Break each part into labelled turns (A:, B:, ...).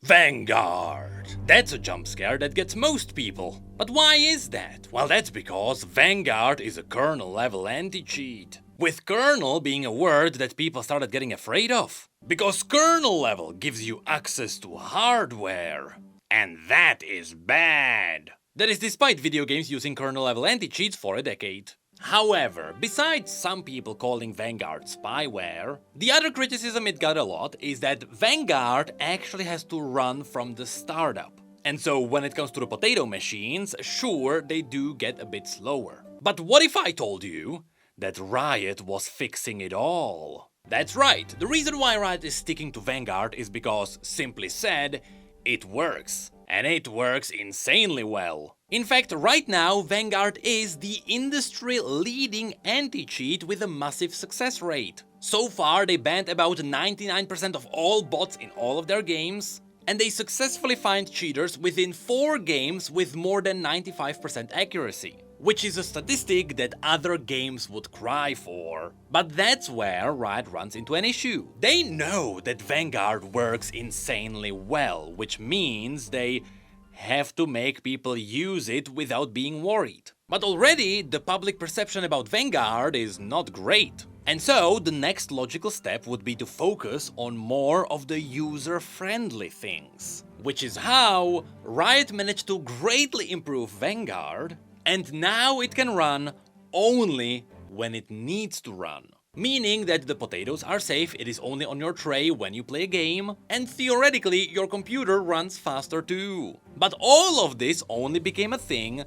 A: Vanguard. That's a jump scare that gets most people. But why is that? Well, that's because Vanguard is a kernel level anti-cheat. With kernel being a word that people started getting afraid of. Because kernel level gives you access to hardware. And that is bad. That is despite video games using kernel level anti-cheats for a decade. However, besides some people calling Vanguard spyware, the other criticism it got a lot is that Vanguard actually has to run from the startup. And so when it comes to the potato machines, sure, they do get a bit slower. But what if I told you that Riot was fixing it all? That's right, the reason why Riot is sticking to Vanguard is because, simply said, it works. And it works insanely well. In fact, right now, Vanguard is the industry-leading anti-cheat with a massive success rate. So far, they banned about 99% of all bots in all of their games, and they successfully find cheaters within 4 games with more than 95% accuracy. Which is a statistic that other games would cry for. But that's where Riot runs into an issue. They know that Vanguard works insanely well, which means they have to make people use it without being worried. But already, the public perception about Vanguard is not great. And so, the next logical step would be to focus on more of the user-friendly things. Which is how Riot managed to greatly improve Vanguard, and now it can run only when it needs to run. Meaning that the potatoes are safe, it is only on your tray when you play a game, and theoretically your computer runs faster too. But all of this only became a thing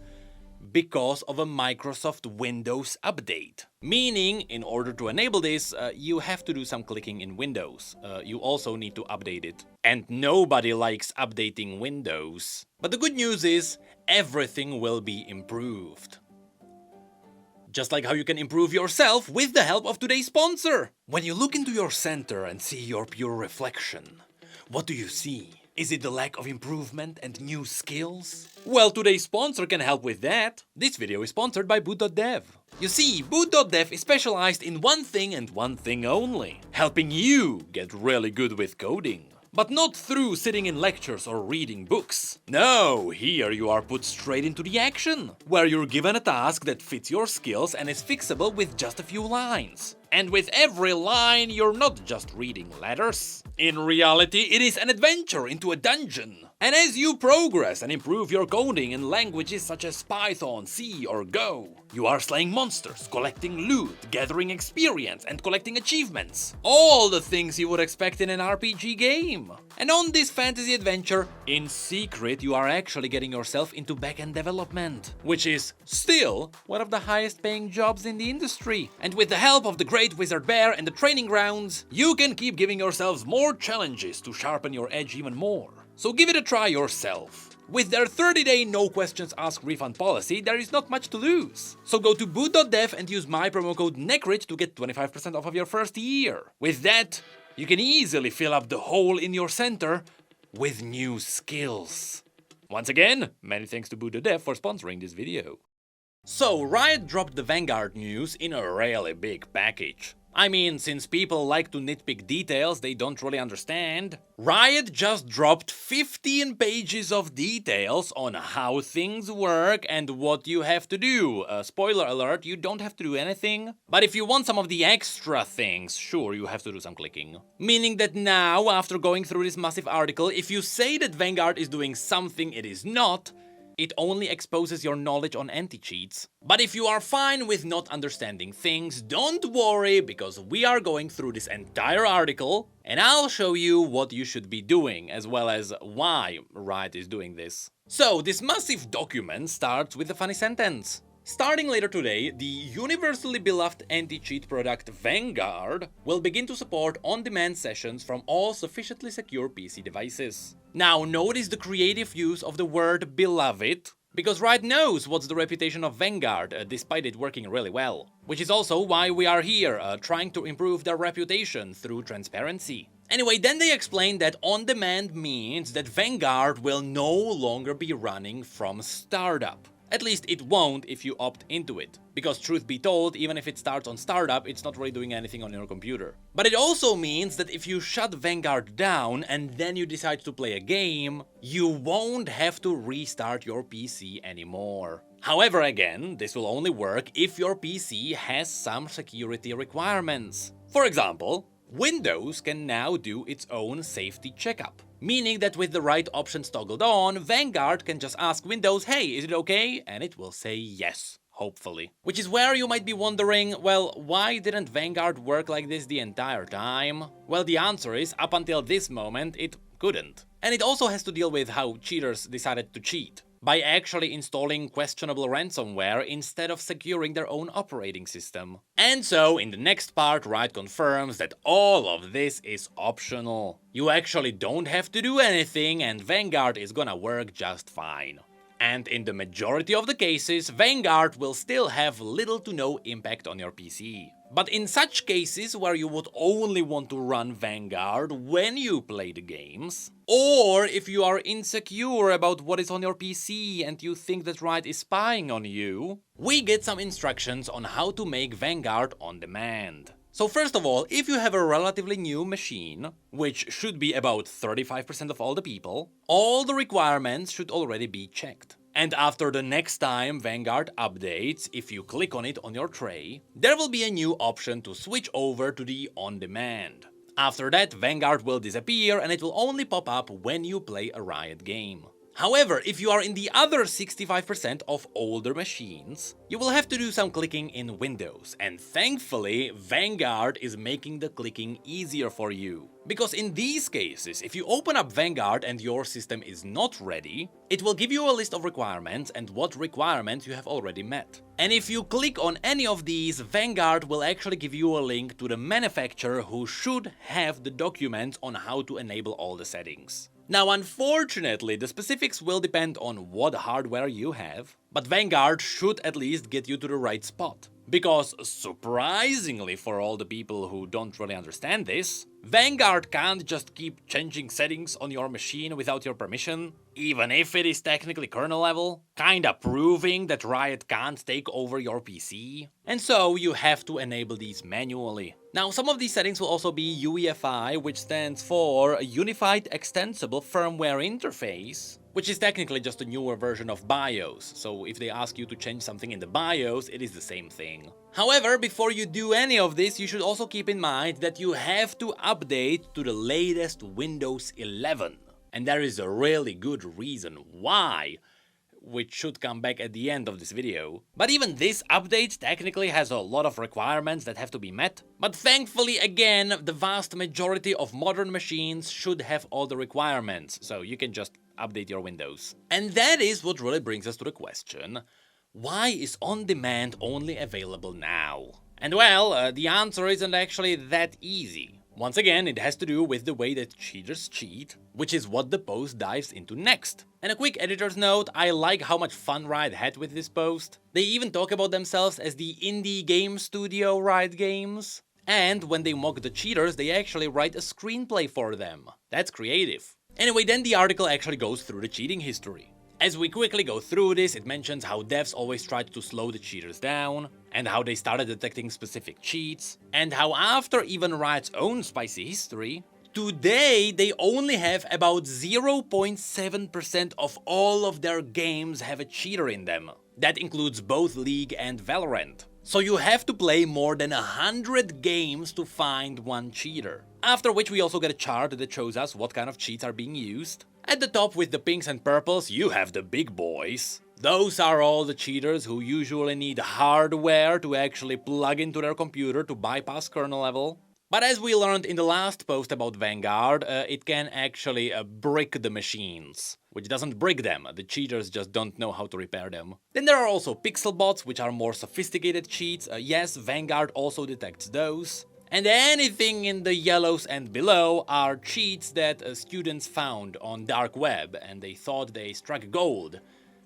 A: because of a Microsoft Windows update. Meaning, in order to enable this, you have to do some clicking in Windows. You also need to update it. And nobody likes updating Windows. But the good news is, everything will be improved. Just like how you can improve yourself with the help of today's sponsor. When you look into your center and see your pure reflection, what do you see? Is it the lack of improvement and new skills? Well, today's sponsor can help with that. This video is sponsored by boot.dev. You see, boot.dev is specialized in one thing and one thing only. Helping you get really good with coding. But not through sitting in lectures or reading books. No, here you are put straight into the action, where you're given a task that fits your skills and is fixable with just a few lines. And with every line, you're not just reading letters. In reality, it is an adventure into a dungeon. And as you progress and improve your coding in languages such as Python, C or Go, you are slaying monsters, collecting loot, gathering experience and collecting achievements. All the things you would expect in an RPG game. And on this fantasy adventure, in secret you are actually getting yourself into backend development, which is still one of the highest paying jobs in the industry. And with the help of the Great Wizard Bear and the training grounds, you can keep giving yourselves more challenges to sharpen your edge even more. So give it a try yourself. With their 30-day no questions asked refund policy, there is not much to lose. So go to boot.dev and use my promo code Necrit to get 25% off of your first year. With that, you can easily fill up the hole in your center with new skills. Once again, many thanks to boot.dev for sponsoring this video. So, Riot dropped the Vanguard news in a really big package. I mean, since people like to nitpick details they don't really understand, Riot just dropped 15 pages of details on how things work and what you have to do. Spoiler alert, you don't have to do anything. But if you want some of the extra things, sure, you have to do some clicking. Meaning that now, after going through this massive article, if you say that Vanguard is doing something it is not, it only exposes your knowledge on anti-cheats. But if you are fine with not understanding things, don't worry, because we are going through this entire article, and I'll show you what you should be doing, as well as why Riot is doing this. So, this massive document starts with a funny sentence. Starting later today, the universally beloved anti-cheat product Vanguard will begin to support on-demand sessions from all sufficiently secure PC devices. Now notice the creative use of the word beloved, because Riot knows what's the reputation of Vanguard, despite it working really well. Which is also why we are here, trying to improve their reputation through transparency. Anyway, then they explain that on-demand means that Vanguard will no longer be running from startup. At least it won't if you opt into it. Because truth be told, even if it starts on startup, it's not really doing anything on your computer. But it also means that if you shut Vanguard down and then you decide to play a game, you won't have to restart your PC anymore. However, again, this will only work if your PC has some security requirements. For example, Windows can now do its own safety checkup. Meaning that with the right options toggled on, Vanguard can just ask Windows, hey, is it okay? And it will say yes. Hopefully. Which is where you might be wondering, well, why didn't Vanguard work like this the entire time? Well, the answer is, up until this moment, it couldn't. And it also has to deal with how cheaters decided to cheat. By actually installing questionable ransomware instead of securing their own operating system. And so, in the next part, Riot confirms that all of this is optional. You actually don't have to do anything and Vanguard is gonna work just fine. And in the majority of the cases, Vanguard will still have little to no impact on your PC. But in such cases where you would only want to run Vanguard when you play the games, or if you are insecure about what is on your PC and you think that Riot is spying on you, we get some instructions on how to make Vanguard on demand. So first of all, if you have a relatively new machine, which should be about 35% of all the people, all the requirements should already be checked. And after the next time Vanguard updates, if you click on it on your tray, there will be a new option to switch over to the on-demand. After that, Vanguard will disappear and it will only pop up when you play a Riot game. However, if you are in the other 65% of older machines, you will have to do some clicking in Windows, and thankfully, Vanguard is making the clicking easier for you. Because in these cases, if you open up Vanguard and your system is not ready, it will give you a list of requirements and what requirements you have already met. And if you click on any of these, Vanguard will actually give you a link to the manufacturer who should have the documents on how to enable all the settings. Now, unfortunately, the specifics will depend on what hardware you have, but Vanguard should at least get you to the right spot. Because, surprisingly for all the people who don't really understand this, Vanguard can't just keep changing settings on your machine without your permission, even if it is technically kernel level, kinda proving that Riot can't take over your PC. And so you have to enable these manually. Now, some of these settings will also be UEFI, which stands for Unified Extensible Firmware Interface, which is technically just a newer version of BIOS, so if they ask you to change something in the BIOS, it is the same thing. However, before you do any of this, you should also keep in mind that you have to update to the latest Windows 11. And there is a really good reason why, which should come back at the end of this video. But even this update technically has a lot of requirements that have to be met. But thankfully, again, the vast majority of modern machines should have all the requirements, so you can just update your Windows. And that is what really brings us to the question, why is on-demand only available now? And well, the answer isn't actually that easy. Once again, it has to do with the way that cheaters cheat, which is what the post dives into next. And a quick editor's note, I like how much fun Riot had with this post. They even talk about themselves as the indie game studio Riot Games. And when they mock the cheaters, they actually write a screenplay for them. That's creative. Anyway, then the article actually goes through the cheating history. As we quickly go through this, it mentions how devs always tried to slow the cheaters down, and how they started detecting specific cheats, and how after even Riot's own spicy history, today they only have about 0.7% of all of their games have a cheater in them. That includes both League and Valorant. So you have to play more than 100 games to find one cheater. After which we also get a chart that shows us what kind of cheats are being used. At the top with the pinks and purples, you have the big boys. Those are all the cheaters who usually need hardware to actually plug into their computer to bypass kernel level. But as we learned in the last post about Vanguard, it can actually brick the machines. Which doesn't brick them, the cheaters just don't know how to repair them. Then there are also pixel bots, which are more sophisticated cheats. Yes, Vanguard also detects those. And anything in the yellows and below are cheats that students found on dark web and they thought they struck gold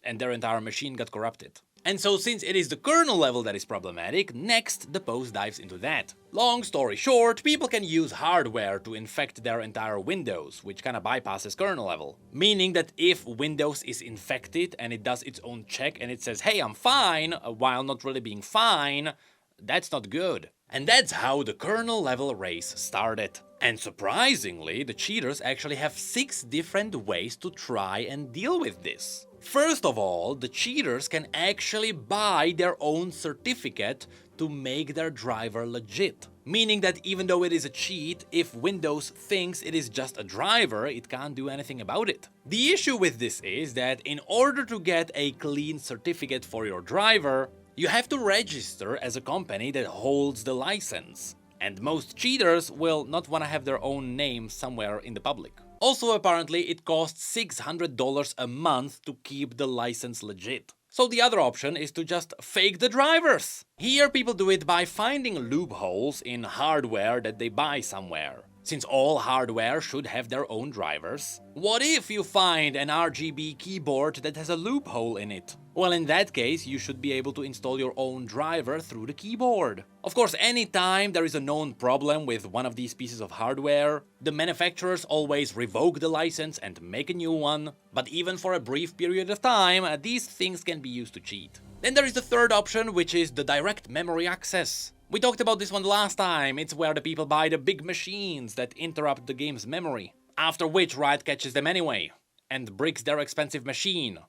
A: and their entire machine got corrupted. And so since it is the kernel level that is problematic, next the post dives into that. Long story short, people can use hardware to infect their entire Windows, which kinda bypasses kernel level. Meaning that if Windows is infected and it does its own check and it says, hey, I'm fine, while not really being fine, that's not good. And that's how the kernel level race started. And surprisingly, the cheaters actually have 6 different ways to try and deal with this. First of all, the cheaters can actually buy their own certificate to make their driver legit. Meaning that even though it is a cheat, if Windows thinks it is just a driver, it can't do anything about it. The issue with this is that in order to get a clean certificate for your driver, you have to register as a company that holds the license. And most cheaters will not want to have their own name somewhere in the public. Also, apparently, it costs $600 a month to keep the license legit. So the other option is to just fake the drivers. Here people do it by finding loopholes in hardware that they buy somewhere. Since all hardware should have their own drivers, what if you find an RGB keyboard that has a loophole in it? Well, in that case, you should be able to install your own driver through the keyboard. Of course, anytime there is a known problem with one of these pieces of hardware, the manufacturers always revoke the license and make a new one, but even for a brief period of time, these things can be used to cheat. Then there is the third option, which is the direct memory access. We talked about this one last time. It's where the people buy the big machines that interrupt the game's memory, after which Riot catches them anyway, and bricks their expensive machine.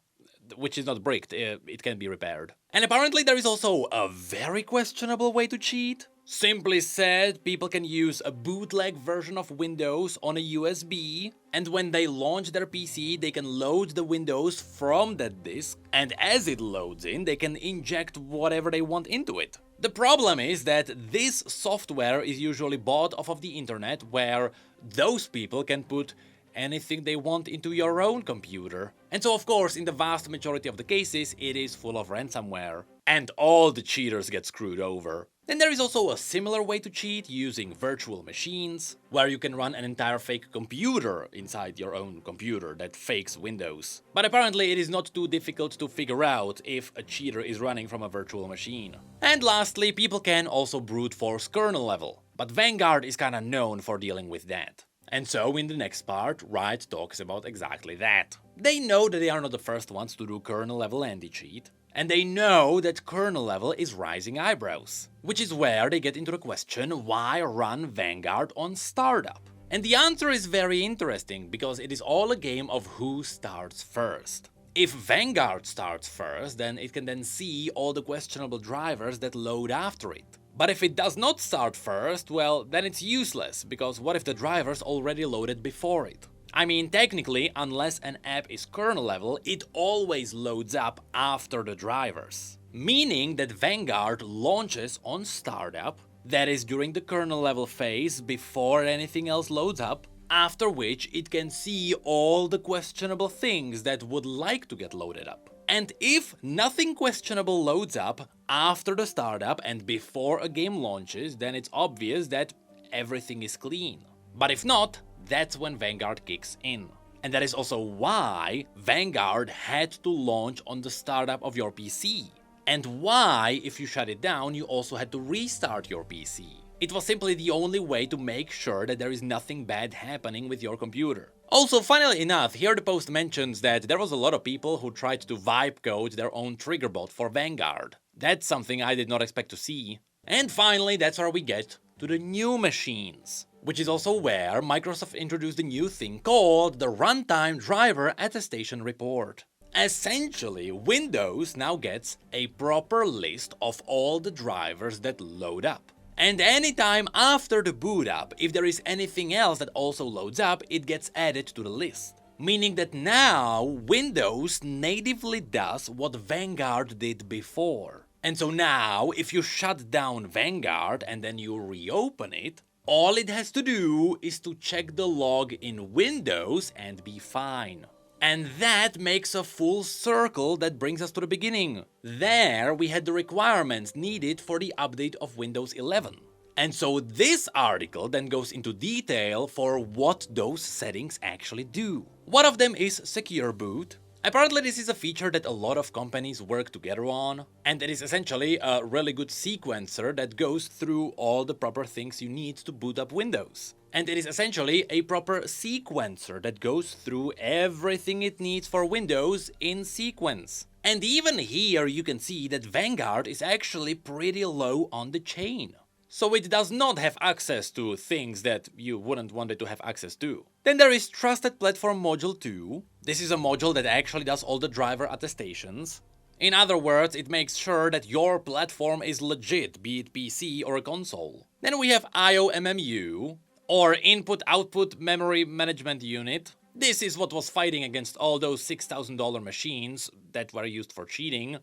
A: Which is not bricked, it can be repaired. And apparently there is also a very questionable way to cheat. Simply said, people can use a bootleg version of Windows on a USB, and when they launch their PC, they can load the Windows from that disk, and as it loads in, they can inject whatever they want into it. The problem is that this software is usually bought off of the internet, where those people can put anything they want into your own computer. And so of course, in the vast majority of the cases, it is full of ransomware. And all the cheaters get screwed over. Then there is also a similar way to cheat using virtual machines, where you can run an entire fake computer inside your own computer that fakes Windows. But apparently it is not too difficult to figure out if a cheater is running from a virtual machine. And lastly, people can also brute force kernel level. But Vanguard is kinda known for dealing with that. And so in the next part, Riot talks about exactly that. They know that they are not the first ones to do kernel level anti-cheat, and they know that kernel level is rising eyebrows. Which is where they get into the question, why run Vanguard on startup? And the answer is very interesting, because it is all a game of who starts first. If Vanguard starts first, then it can then see all the questionable drivers that load after it. But if it does not start first, well, then it's useless, because what if the drivers already loaded before it? I mean, technically, unless an app is kernel level, it always loads up after the drivers. Meaning that Vanguard launches on startup, that is during the kernel level phase before anything else loads up, after which it can see all the questionable things that would like to get loaded up. And if nothing questionable loads up after the startup and before a game launches, then it's obvious that everything is clean. But if not, that's when Vanguard kicks in. And that is also why Vanguard had to launch on the startup of your PC. And why, if you shut it down, you also had to restart your PC. It was simply the only way to make sure that there is nothing bad happening with your computer. Also, funnily enough, here the post mentions that there was a lot of people who tried to vibe code their own trigger bot for Vanguard. That's something I did not expect to see. And finally, that's where we get to the new machines, which is also where Microsoft introduced a new thing called the Runtime Driver Attestation Report. Essentially, Windows now gets a proper list of all the drivers that load up. And anytime after the boot up, if there is anything else that also loads up, it gets added to the list. Meaning that now Windows natively does what Vanguard did before. And so now, if you shut down Vanguard and then you reopen it, all it has to do is to check the log in Windows and be fine. And that makes a full circle that brings us to the beginning. There we had the requirements needed for the update of Windows 11. And so this article then goes into detail for what those settings actually do. One of them is secure boot, Apparently this is a feature that a lot of companies work together on, and it is essentially a really good sequencer that goes through all the proper things you need to boot up Windows. And it is essentially a proper sequencer that goes through everything it needs for Windows in sequence. And even here you can see that Vanguard is actually pretty low on the chain. So it does not have access to things that you wouldn't want it to have access to. Then there is Trusted Platform Module 2. This is a module that actually does all the driver attestations. In other words, it makes sure that your platform is legit, be it PC or a console. Then we have IOMMU, or Input-Output Memory Management Unit. This is what was fighting against all those $6,000 machines that were used for cheating,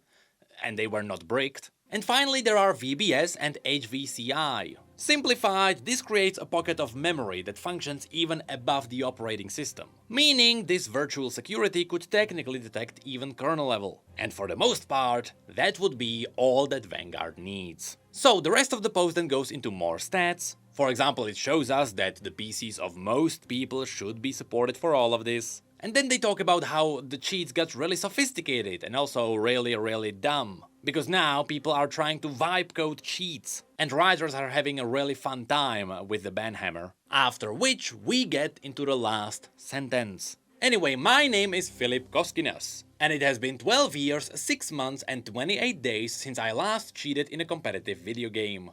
A: and they were not bricked. And finally there are VBS and HVCI. Simplified, this creates a pocket of memory that functions even above the operating system. Meaning this virtual security could technically detect even kernel level. And for the most part, that would be all that Vanguard needs. So the rest of the post then goes into more stats. For example, it shows us that the PCs of most people should be supported for all of this. And then they talk about how the cheats got really sophisticated and also really dumb. Because now people are trying to vibe code cheats, and writers are having a really fun time with the banhammer. After which we get into the last sentence. Anyway, my name is Filip Koskinas, and it has been 12 years, 6 months and 28 days since I last cheated in a competitive video game.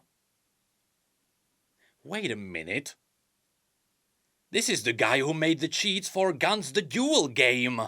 A: Wait a minute. This is the guy who made the cheats for Guns the Duel game!